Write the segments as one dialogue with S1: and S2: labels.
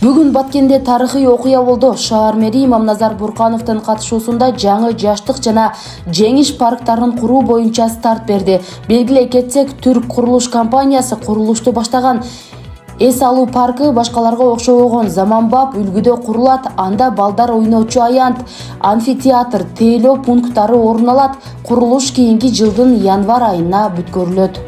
S1: Бүгүн Баткенде тарыхый окуя болду. Шаар мэри Имамназар Буркановдун катышуусунда жаңы жаштык жана жеңиш парктарын куруу боюнча старт берди. Белгилей кетсек, түрк курулуш компаниясы курулушту баштаган эс алуу паркы башкаларга окшобогон заманбап үлгүдө курулат. Анда балдар ойночу аянт, амфитеатр, тейлөө пункттары орун алат. Курулуш кийинки жылдын январь айына бүткөрүлөт.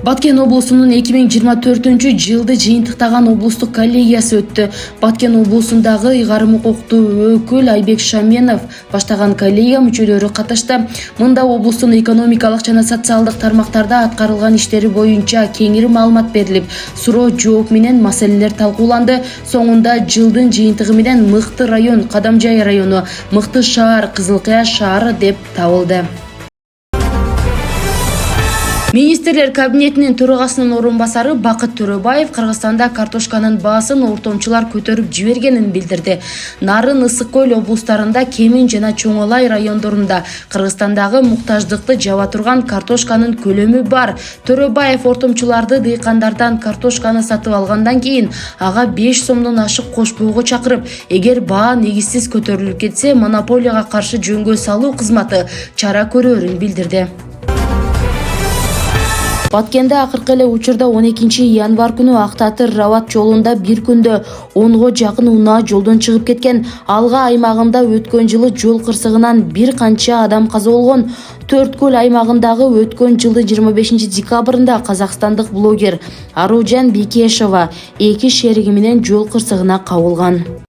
S1: Баткен облусунун 2024-жылды жыйынтыктаган облустук коллегиясы өттү. Баткен облусундагы ыйгарым укуктуу өкүл Айбек Шаменов баштаган коллегия мүчөлөрү катышты. Мында облустун экономикалык жана социалдык тармактарда аткарылган иштери боюнча кеңири маалымат берилип, суроо жооп менен маселелер талкууланды. Соңунда жылдын жыйынтыгы менен мыкты район Кадамжай району, мыкты шаар Кызылкая шаары деп табылды. Министрлер кабинетинин төрагасынын орун басары Бакыт Төрөбаев Кыргызстанда картошканын баасын ортомчулар көтөрүп жибергенин билдирди. Нарын, Ысык көл облустарында, Кемин жана Чоң Алай райондорунда Кыргызстандагы муктаждыкты жаба турган картошканын көлөмү бар. Төрөбаев ортомчуларды дыйкандардан картошканы сатып алгандан кийин ага 5 сомдон ашык кошпоого чакырып, эгер баа негизсиз көтөрүлүп кетсе, монополияга каршы жөнгө салуу кызматы чара көрөрүн билдирди. Баткенде акыркы эле учурда 12 январь күнү Ак-Татыр-Рабат жолунда бир күндө 10го жакын унаа жолдон чыгып кеткен. Алга аймагында өткөн жылы жол кырсыгынан бир канча адам каза болгон. Төрткөл аймагындагы өткөн жылдын 25 декабрында казакстандык блогер Аружан Бекешова 2 шериги менен жол кырсыгына кабылган.